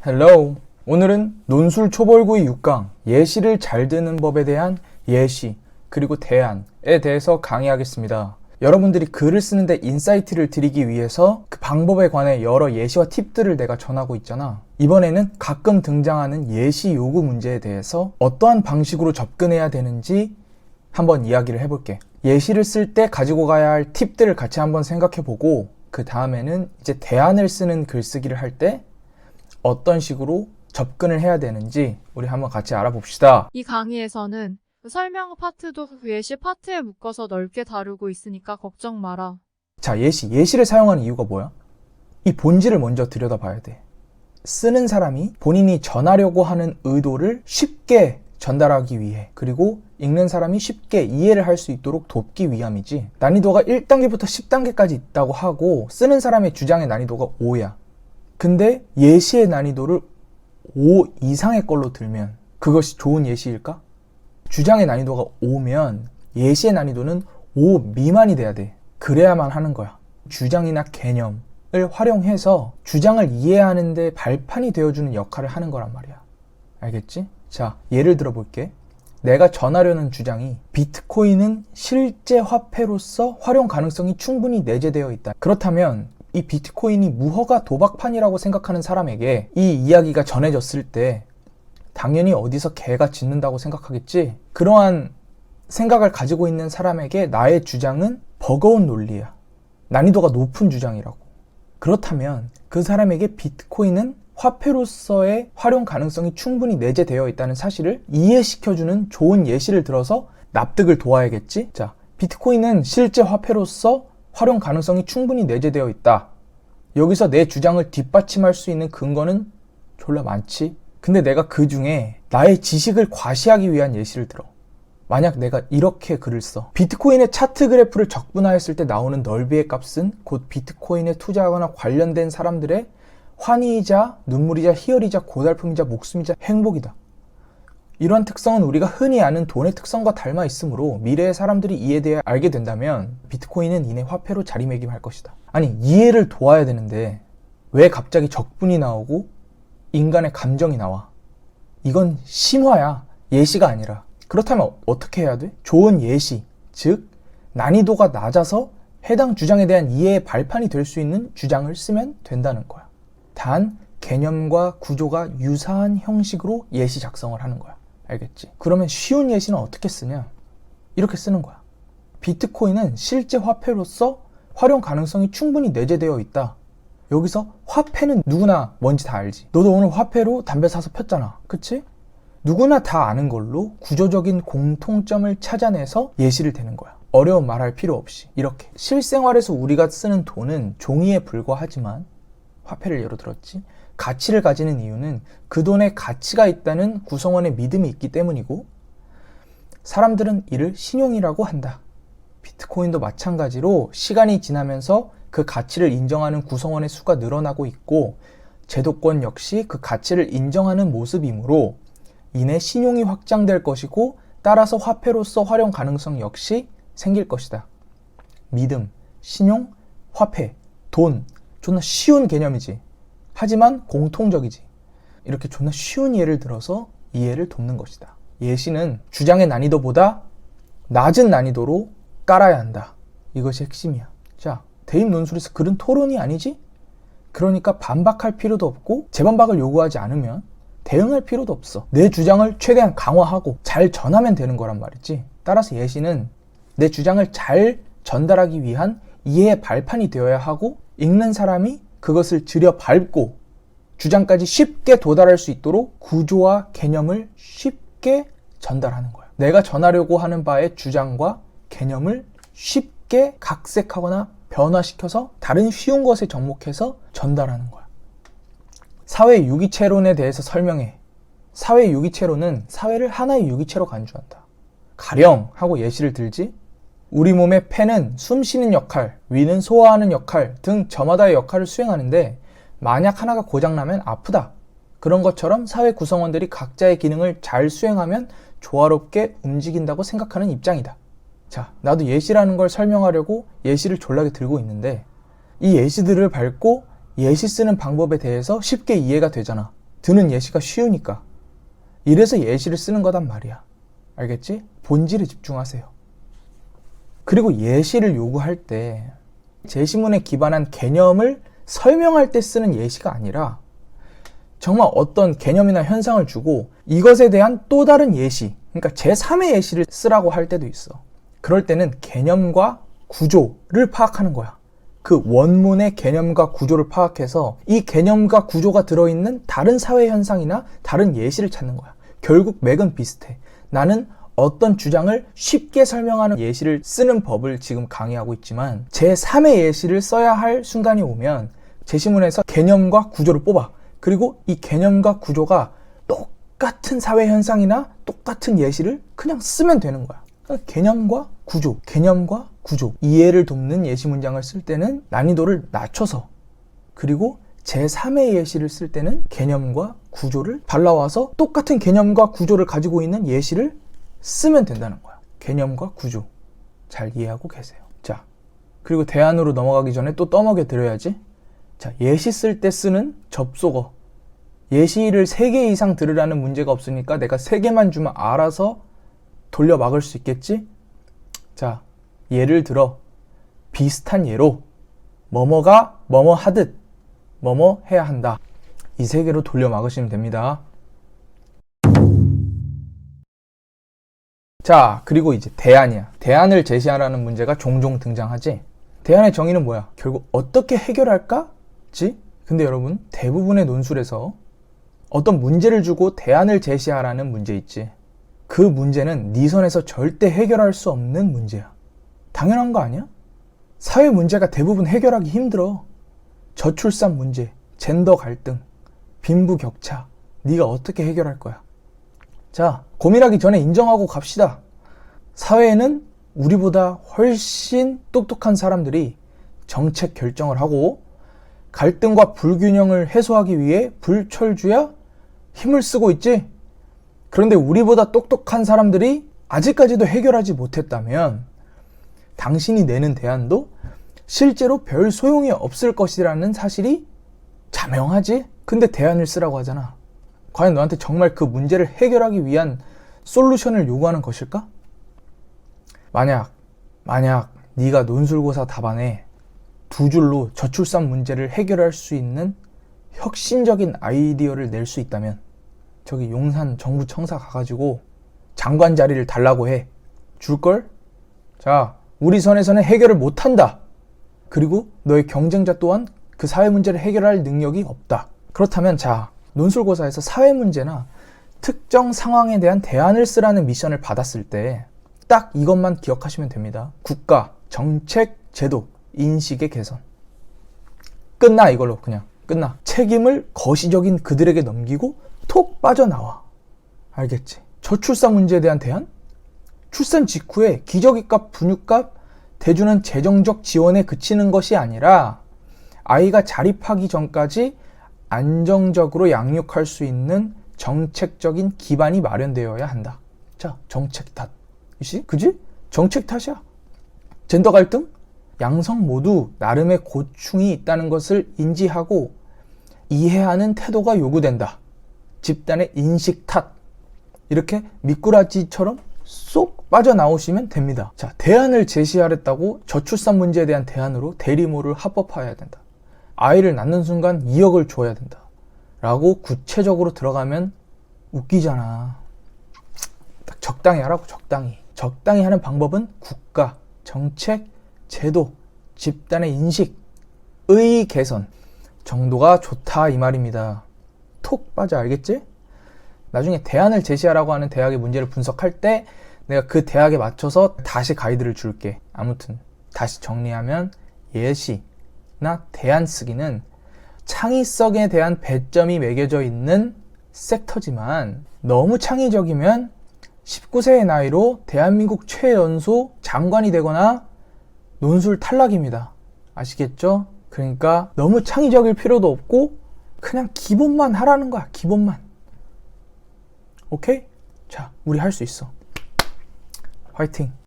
헬로우. 오늘은 논술 초벌구이 6강 예시를 잘 듣는 법에 대한 예시 그리고 대안에 대해서 강의하겠습니다. 여러분들이 글을 쓰는데 인사이트를 드리기 위해서 그 방법에 관해 여러 예시와 팁들을 내가 전하고 있잖아. 이번에는 가끔 등장하는 예시 요구 문제에 대해서 어떠한 방식으로 접근해야 되는지 한번 이야기를 해볼게. 예시를 쓸 때 가지고 가야 할 팁들을 같이 한번 생각해보고 그 다음에는 이제 대안을 쓰는 글쓰기를 할 때 어떤 식으로 접근을 해야 되는지 우리 한번 같이 알아봅시다. 이 강의에서는 설명 파트도 예시 파트에 묶어서 넓게 다루고 있으니까 걱정 마라. 자, 예시를 사용하는 이유가 뭐야? 이 본질을 먼저 들여다봐야 돼. 쓰는 사람이 본인이 전하려고 하는 의도를 쉽게 전달하기 위해, 그리고 읽는 사람이 쉽게 이해를 할 수 있도록 돕기 위함이지. 난이도가 1단계부터 10단계까지 있다고 하고 쓰는 사람의 주장의 난이도가 5야. 근데 예시의 난이도를 5 이상의 걸로 들면 그것이 좋은 예시일까? 주장의 난이도가 5면 예시의 난이도는 5 미만이 돼야 돼. 그래야만 하는 거야. 주장이나 개념을 활용해서 주장을 이해하는 데 발판이 되어주는 역할을 하는 거란 말이야. 알겠지? 자, 예를 들어 볼게. 내가 전하려는 주장이 비트코인은 실제 화폐로서 활용 가능성이 충분히 내재되어 있다. 그렇다면 이 비트코인이 무허가 도박판이라고 생각하는 사람에게 이 이야기가 전해졌을 때 당연히 어디서 개가 짖는다고 생각하겠지? 그러한 생각을 가지고 있는 사람에게 나의 주장은 버거운 논리야. 난이도가 높은 주장이라고. 그렇다면 그 사람에게 비트코인은 화폐로서의 활용 가능성이 충분히 내재되어 있다는 사실을 이해시켜주는 좋은 예시를 들어서 납득을 도와야겠지? 자, 비트코인은 실제 화폐로서 활용 가능성이 충분히 내재되어 있다. 여기서 내 주장을 뒷받침할 수 있는 근거는 졸라 많지? 근데 내가 그 중에 나의 지식을 과시하기 위한 예시를 들어. 만약 내가 이렇게 글을 써. 비트코인의 차트 그래프를 적분하였을 때 나오는 넓이의 값은 곧 비트코인에 투자하거나 관련된 사람들의 환희이자 눈물이자 희열이자 고달픔이자 목숨이자 행복이다. 이러한 특성은 우리가 흔히 아는 돈의 특성과 닮아 있으므로 미래의 사람들이 이에 대해 알게 된다면 비트코인은 이내 화폐로 자리매김할 것이다. 아니, 이해를 도와야 되는데 왜 갑자기 적분이 나오고 인간의 감정이 나와? 이건 심화야. 예시가 아니라. 그렇다면 어떻게 해야 돼? 좋은 예시, 즉 난이도가 낮아서 해당 주장에 대한 이해의 발판이 될 수 있는 주장을 쓰면 된다는 거야. 단 개념과 구조가 유사한 형식으로 예시 작성을 하는 거야. 알겠지? 그러면 쉬운 예시는 어떻게 쓰냐? 이렇게 쓰는 거야. 비트코인은 실제 화폐로서 활용 가능성이 충분히 내재되어 있다. 여기서 화폐는 누구나 뭔지 다 알지. 너도 오늘 화폐로 담배 사서 폈잖아. 그치? 누구나 다 아는 걸로 구조적인 공통점을 찾아내서 예시를 대는 거야. 어려운 말할 필요 없이 이렇게. 실생활에서 우리가 쓰는 돈은 종이에 불과하지만, 화폐를 예로 들었지, 가치를 가지는 이유는 그 돈에 가치가 있다는 구성원의 믿음이 있기 때문이고, 사람들은 이를 신용이라고 한다. 비트코인도 마찬가지로 시간이 지나면서 그 가치를 인정하는 구성원의 수가 늘어나고 있고, 제도권 역시 그 가치를 인정하는 모습이므로 이내 신용이 확장될 것이고, 따라서 화폐로서 활용 가능성 역시 생길 것이다. 믿음, 신용, 화폐, 돈, 존나 쉬운 개념이지. 하지만 공통적이지. 이렇게 존나 쉬운 예를 들어서 이해를 돕는 것이다. 예시는 주장의 난이도보다 낮은 난이도로 깔아야 한다. 이것이 핵심이야. 자, 대입 논술에서 글은 토론이 아니지? 그러니까 반박할 필요도 없고 재반박을 요구하지 않으면 대응할 필요도 없어. 내 주장을 최대한 강화하고 잘 전하면 되는 거란 말이지. 따라서 예시는 내 주장을 잘 전달하기 위한 이해의 발판이 되어야 하고, 읽는 사람이 그것을 들여밟고 주장까지 쉽게 도달할 수 있도록 구조와 개념을 쉽게 전달하는 거야. 내가 전하려고 하는 바의 주장과 개념을 쉽게 각색하거나 변화시켜서 다른 쉬운 것에 접목해서 전달하는 거야. 사회 유기체론에 대해서 설명해. 사회 유기체론은 사회를 하나의 유기체로 간주한다. 가령 하고 예시를 들지, 우리 몸의 폐는 숨 쉬는 역할, 위는 소화하는 역할 등 저마다의 역할을 수행하는데 만약 하나가 고장나면 아프다. 그런 것처럼 사회 구성원들이 각자의 기능을 잘 수행하면 조화롭게 움직인다고 생각하는 입장이다. 자, 나도 예시라는 걸 설명하려고 예시를 졸라게 들고 있는데 이 예시들을 밟고 예시 쓰는 방법에 대해서 쉽게 이해가 되잖아. 드는 예시가 쉬우니까. 이래서 예시를 쓰는 거단 말이야. 알겠지? 본질에 집중하세요. 그리고 예시를 요구할 때 제시문에 기반한 개념을 설명할 때 쓰는 예시가 아니라 정말 어떤 개념이나 현상을 주고 이것에 대한 또 다른 예시, 그러니까 제3의 예시를 쓰라고 할 때도 있어. 그럴 때는 개념과 구조를 파악하는 거야. 그 원문의 개념과 구조를 파악해서 이 개념과 구조가 들어있는 다른 사회 현상이나 다른 예시를 찾는 거야. 결국 맥은 비슷해. 나는 어떤 주장을 쉽게 설명하는 예시를 쓰는 법을 지금 강의하고 있지만 제3의 예시를 써야 할 순간이 오면 제시문에서 개념과 구조를 뽑아. 그리고 이 개념과 구조가 똑같은 사회 현상이나 똑같은 예시를 그냥 쓰면 되는 거야. 그러니까 개념과 구조, 이해를 돕는 예시 문장을 쓸 때는 난이도를 낮춰서, 그리고 제3의 예시를 쓸 때는 개념과 구조를 발라와서 똑같은 개념과 구조를 가지고 있는 예시를 쓰면 된다는 거야. 개념과 구조. 잘 이해하고 계세요. 자, 그리고 대안으로 넘어가기 전에 또 떠먹여 드려야지. 자, 예시 쓸 때 쓰는 접속어. 예시를 3개 이상 들으라는 문제가 없으니까 내가 3개만 주면 알아서 돌려 막을 수 있겠지? 자, 예를 들어 비슷한 예로 뭐뭐가 뭐뭐 하듯 뭐뭐 해야 한다. 이 3개로 돌려 막으시면 됩니다. 자, 그리고 이제 대안이야. 대안을 제시하라는 문제가 종종 등장하지. 대안의 정의는 뭐야? 결국 어떻게 해결할까?지? 근데 여러분, 대부분의 논술에서 어떤 문제를 주고 대안을 제시하라는 문제 있지. 그 문제는 네 선에서 절대 해결할 수 없는 문제야. 당연한 거 아니야? 사회 문제가 대부분 해결하기 힘들어. 저출산 문제, 젠더 갈등, 빈부격차, 네가 어떻게 해결할 거야? 자, 고민하기 전에 인정하고 갑시다. 사회에는 우리보다 훨씬 똑똑한 사람들이 정책 결정을 하고 갈등과 불균형을 해소하기 위해 불철주야 힘을 쓰고 있지. 그런데 우리보다 똑똑한 사람들이 아직까지도 해결하지 못했다면 당신이 내는 대안도 실제로 별 소용이 없을 것이라는 사실이 자명하지? 근데 대안을 쓰라고 하잖아. 과연 너한테 정말 그 문제를 해결하기 위한 솔루션을 요구하는 것일까? 만약 네가 논술고사 답안에 2줄로 저출산 문제를 해결할 수 있는 혁신적인 아이디어를 낼 수 있다면 저기 용산 정부 청사 가가지고 장관 자리를 달라고 해. 줄걸? 자, 우리 선에서는 해결을 못한다. 그리고 너의 경쟁자 또한 그 사회 문제를 해결할 능력이 없다. 그렇다면 자, 논술고사에서 사회 문제나 특정 상황에 대한 대안을 쓰라는 미션을 받았을 때 딱 이것만 기억하시면 됩니다. 국가, 정책, 제도, 인식의 개선. 끝나. 이걸로 그냥 끝나. 책임을 거시적인 그들에게 넘기고 톡 빠져나와. 알겠지? 저출산 문제에 대한 대안? 출산 직후에 기저귀값, 분유값 대주는 재정적 지원에 그치는 것이 아니라 아이가 자립하기 전까지 안정적으로 양육할 수 있는 정책적인 기반이 마련되어야 한다. 자, 정책 탓. 그지? 정책 탓이야. 젠더 갈등? 양성 모두 나름의 고충이 있다는 것을 인지하고 이해하는 태도가 요구된다. 집단의 인식 탓. 이렇게 미꾸라지처럼 쏙 빠져나오시면 됩니다. 자, 대안을 제시하랬다고 저출산 문제에 대한 대안으로 대리모를 합법화해야 된다. 아이를 낳는 순간 2억을 줘야 된다. 라고 구체적으로 들어가면 웃기잖아. 딱 적당히 하라고, 적당히. 적당히 하는 방법은 국가, 정책, 제도, 집단의 인식의 개선 정도가 좋다 이 말입니다. 톡 빠져. 알겠지? 나중에 대안을 제시하라고 하는 대학의 문제를 분석할 때 내가 그 대학에 맞춰서 다시 가이드를 줄게. 아무튼 다시 정리하면 예시나 대안 쓰기는 창의성에 대한 배점이 매겨져 있는 섹터지만 너무 창의적이면 19세의 나이로 대한민국 최연소 장관이 되거나 논술 탈락입니다. 아시겠죠? 그러니까 너무 창의적일 필요도 없고 그냥 기본만 하라는 거야. 기본만. 오케이? 자, 우리 할 수 있어. 화이팅!